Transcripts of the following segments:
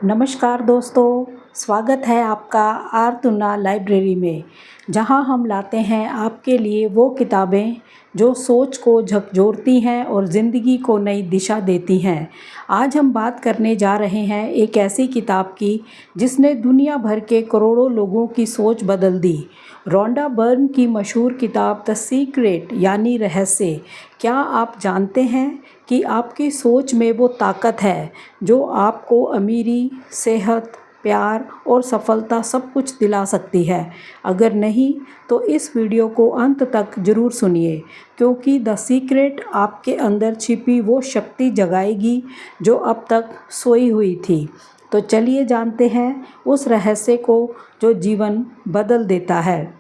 नमस्कार दोस्तों, स्वागत है आपका आरतुन्ना लाइब्रेरी में, जहां हम लाते हैं आपके लिए वो किताबें जो सोच को झकझोरती हैं और ज़िंदगी को नई दिशा देती हैं। आज हम बात करने जा रहे हैं एक ऐसी किताब की जिसने दुनिया भर के करोड़ों लोगों की सोच बदल दी। रोंडा बर्न की मशहूर किताब द सीक्रेट यानी रहस्य। क्या आप जानते हैं कि आपकी सोच में वो ताकत है जो आपको अमीरी, सेहत, प्यार और सफलता सब कुछ दिला सकती है? अगर नहीं तो इस वीडियो को अंत तक ज़रूर सुनिए, क्योंकि द सीक्रेट आपके अंदर छिपी वो शक्ति जगाएगी जो अब तक सोई हुई थी। तो चलिए जानते हैं उस रहस्य को जो जीवन बदल देता है।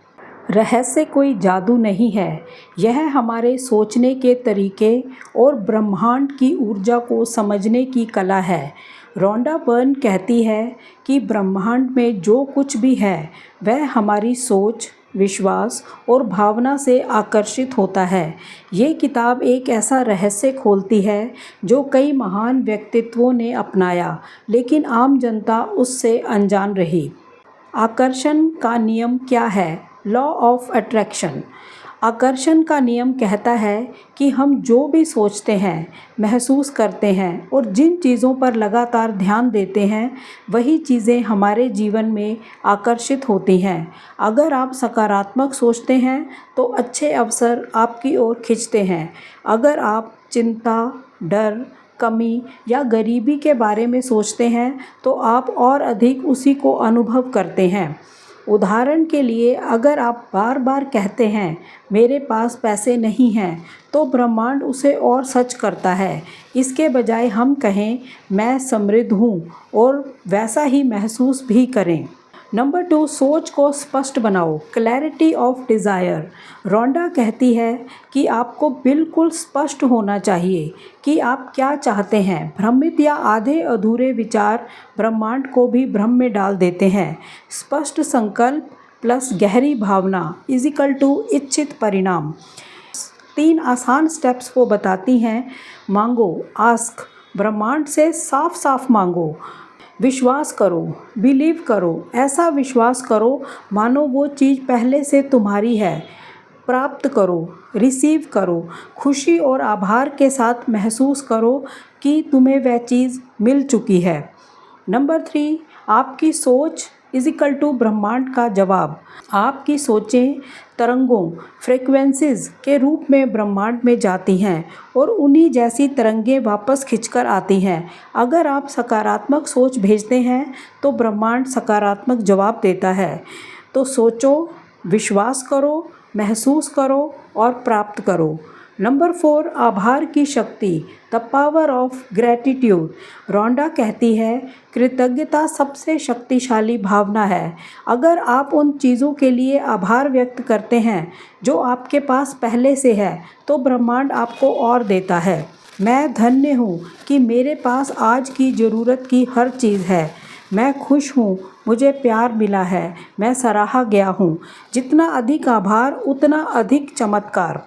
रहस्य कोई जादू नहीं है, यह हमारे सोचने के तरीके और ब्रह्मांड की ऊर्जा को समझने की कला है। रोंडा बर्न कहती है कि ब्रह्मांड में जो कुछ भी है वह हमारी सोच, विश्वास और भावना से आकर्षित होता है। ये किताब एक ऐसा रहस्य खोलती है जो कई महान व्यक्तित्वों ने अपनाया, लेकिन आम जनता उससे अनजान रही। आकर्षण का नियम क्या है? Law of attraction. आकर्षण का नियम कहता है कि हम जो भी सोचते हैं, महसूस करते हैं और जिन चीज़ों पर लगातार ध्यान देते हैं, वही चीज़ें हमारे जीवन में आकर्षित होती हैं। अगर आप सकारात्मक सोचते हैं तो अच्छे अवसर आपकी ओर खींचते हैं। अगर आप चिंता, डर, कमी या गरीबी के बारे में सोचते हैं तो आप और अधिक उसी को अनुभव करते हैं। उदाहरण के लिए, अगर आप बार बार कहते हैं मेरे पास पैसे नहीं हैं, तो ब्रह्मांड उसे और सच करता है। इसके बजाय हम कहें मैं समृद्ध हूँ और वैसा ही महसूस भी करें। नंबर 2, सोच को स्पष्ट बनाओ। Clarity of desire. रोंडा कहती है कि आपको बिल्कुल स्पष्ट होना चाहिए कि आप क्या चाहते हैं। भ्रमित या आधे अधूरे विचार ब्रह्मांड को भी भ्रम में डाल देते हैं। स्पष्ट संकल्प प्लस गहरी भावना इजिकल टू इच्छित परिणाम। 3 आसान स्टेप्स वो बताती हैं। मांगो, आस्क। ब्रह्मांड से साफ साफ मांगो। विश्वास करो, बिलीव करो। ऐसा विश्वास करो मानो वो चीज़ पहले से तुम्हारी है। प्राप्त करो, रिसीव करो। खुशी और आभार के साथ महसूस करो कि तुम्हें वह चीज़ मिल चुकी है। नंबर 3, आपकी सोच इजिकल टू ब्रह्मांड का जवाब। आपकी सोचें तरंगों, फ्रीक्वेंसीज के रूप में ब्रह्मांड में जाती हैं और उन्हीं जैसी तरंगें वापस खिंचकर आती हैं। अगर आप सकारात्मक सोच भेजते हैं तो ब्रह्मांड सकारात्मक जवाब देता है। तो सोचो, विश्वास करो, महसूस करो और प्राप्त करो। नंबर 4, आभार की शक्ति, द पावर ऑफ ग्रैटिट्यूड। रोंडा कहती है कृतज्ञता सबसे शक्तिशाली भावना है। अगर आप उन चीज़ों के लिए आभार व्यक्त करते हैं जो आपके पास पहले से है, तो ब्रह्मांड आपको और देता है। मैं धन्य हूँ कि मेरे पास आज की ज़रूरत की हर चीज़ है। मैं खुश हूँ, मुझे प्यार मिला है, मैं सराहा गया हूँ। जितना अधिक आभार उतना अधिक चमत्कार।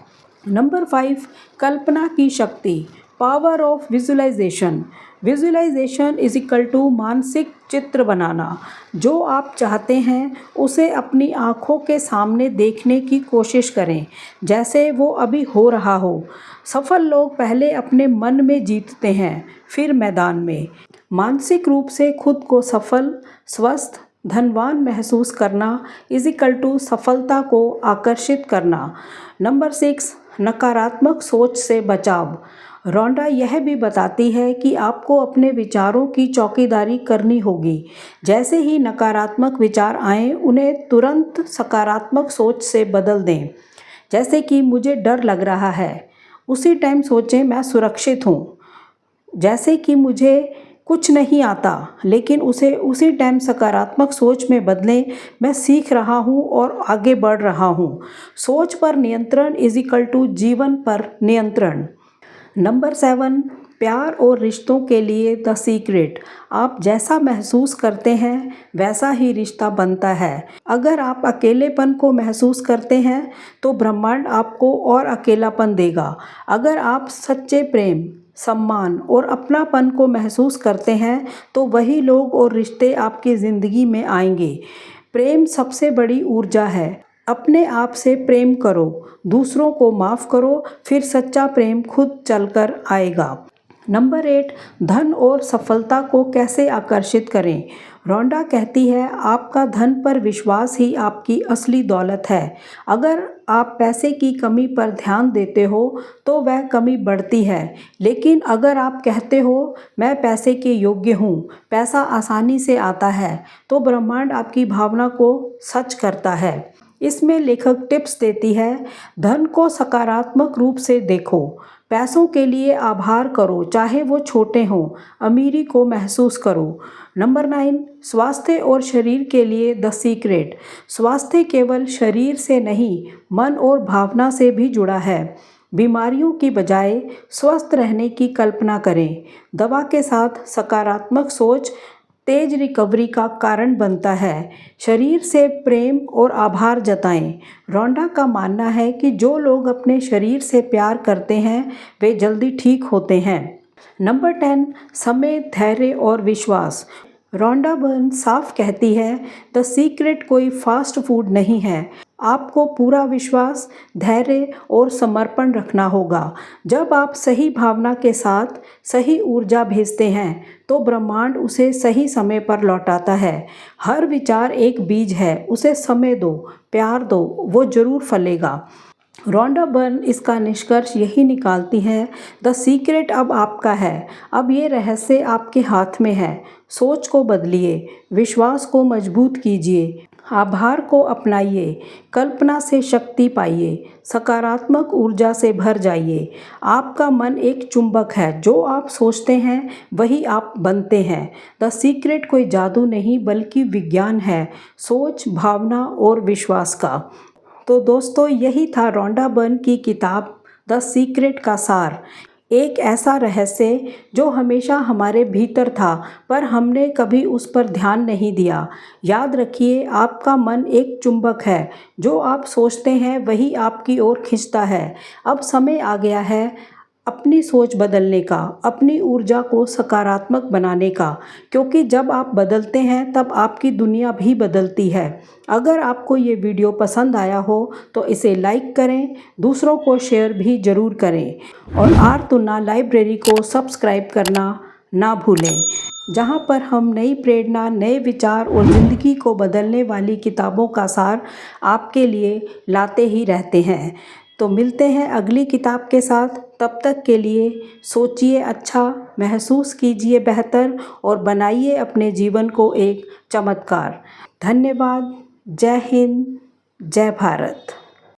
नंबर 5, कल्पना की शक्ति, power of visualisation. Visualisation is equal to मानसिक चित्र बनाना। जो आप चाहते हैं उसे अपनी आँखों के सामने देखने की कोशिश करें, जैसे वो अभी हो रहा हो। सफल लोग पहले अपने मन में जीतते हैं, फिर मैदान में। मानसिक रूप से खुद को सफल, स्वस्थ, धनवान महसूस करना इज इक्वल टू सफलता को आकर्षित करना। नंबर 6, नकारात्मक सोच से बचाव। रोंडा यह भी बताती है कि आपको अपने विचारों की चौकीदारी करनी होगी। जैसे ही नकारात्मक विचार आएं, उन्हें तुरंत सकारात्मक सोच से बदल दें। जैसे कि मुझे डर लग रहा है, उसी टाइम सोचें मैं सुरक्षित हूँ। जैसे कि मुझे कुछ नहीं आता, लेकिन उसे उसी टाइम सकारात्मक सोच में बदलें, मैं सीख रहा हूँ और आगे बढ़ रहा हूँ। सोच पर नियंत्रण इज इक्वल टू जीवन पर नियंत्रण। नंबर 7, प्यार और रिश्तों के लिए द सीक्रेट। आप जैसा महसूस करते हैं वैसा ही रिश्ता बनता है। अगर आप अकेलेपन को महसूस करते हैं तो ब्रह्मांड आपको और अकेलापन देगा। अगर आप सच्चे प्रेम, सम्मान और अपनापन को महसूस करते हैं तो वही लोग और रिश्ते आपकी ज़िंदगी में आएंगे। प्रेम सबसे बड़ी ऊर्जा है। अपने आप से प्रेम करो, दूसरों को माफ़ करो, फिर सच्चा प्रेम खुद चलकर आएगा। नंबर 8, धन और सफलता को कैसे आकर्षित करें। रोंडा कहती है, आपका धन पर विश्वास ही आपकी असली दौलत है। अगर आप पैसे की कमी पर ध्यान देते हो तो वह कमी बढ़ती है, लेकिन अगर आप कहते हो मैं पैसे के योग्य हूँ, पैसा आसानी से आता है, तो ब्रह्मांड आपकी भावना को सच करता है। इसमें लेखक टिप्स देती है, धन को सकारात्मक रूप से देखो, पैसों के लिए आभार करो, चाहे वो छोटे हों, अमीरी को महसूस करो। नंबर 9, स्वास्थ्य और शरीर के लिए द सीक्रेट। स्वास्थ्य केवल शरीर से नहीं, मन और भावना से भी जुड़ा है। बीमारियों की बजाय स्वस्थ रहने की कल्पना करें। दवा के साथ सकारात्मक सोच तेज रिकवरी का कारण बनता है। शरीर से प्रेम और आभार जताएं। रोंडा का मानना है कि जो लोग अपने शरीर से प्यार करते हैं वे जल्दी ठीक होते हैं। नंबर 10, समय, धैर्य और विश्वास। रोंडा बर्न साफ कहती है, द सीक्रेट कोई फास्ट फूड नहीं है। आपको पूरा विश्वास, धैर्य और समर्पण रखना होगा। जब आप सही भावना के साथ सही ऊर्जा भेजते हैं तो ब्रह्मांड उसे सही समय पर लौटाता है। हर विचार एक बीज है, उसे समय दो, प्यार दो, वो जरूर फलेगा। रोंडा बर्न इसका निष्कर्ष यही निकालती है, द सीक्रेट अब आपका है। अब ये रहस्य आपके हाथ में है। सोच को बदलिए, विश्वास को मजबूत कीजिए, आभार को अपनाइए, कल्पना से शक्ति पाइए, सकारात्मक ऊर्जा से भर जाइए। आपका मन एक चुंबक है, जो आप सोचते हैं वही आप बनते हैं। द सीक्रेट कोई जादू नहीं बल्कि विज्ञान है, सोच, भावना और विश्वास का। तो दोस्तों, यही था रोंडा बर्न की किताब द सीक्रेट का सार। एक ऐसा रहस्य जो हमेशा हमारे भीतर था पर हमने कभी उस पर ध्यान नहीं दिया। याद रखिए, आपका मन एक चुंबक है, जो आप सोचते हैं वही आपकी ओर खींचता है। अब समय आ गया है अपनी सोच बदलने का, अपनी ऊर्जा को सकारात्मक बनाने का, क्योंकि जब आप बदलते हैं तब आपकी दुनिया भी बदलती है। अगर आपको ये वीडियो पसंद आया हो तो इसे लाइक करें, दूसरों को शेयर भी ज़रूर करें और आर तुन्ना लाइब्रेरी को सब्सक्राइब करना ना भूलें, जहाँ पर हम नई प्रेरणा, नए विचार और ज़िंदगी को बदलने वाली किताबों का सार आपके लिए लाते ही रहते हैं। तो मिलते हैं अगली किताब के साथ। तब तक के लिए सोचिए अच्छा, महसूस कीजिए बेहतर और बनाइए अपने जीवन को एक चमत्कार। धन्यवाद। जय हिंद, जय भारत।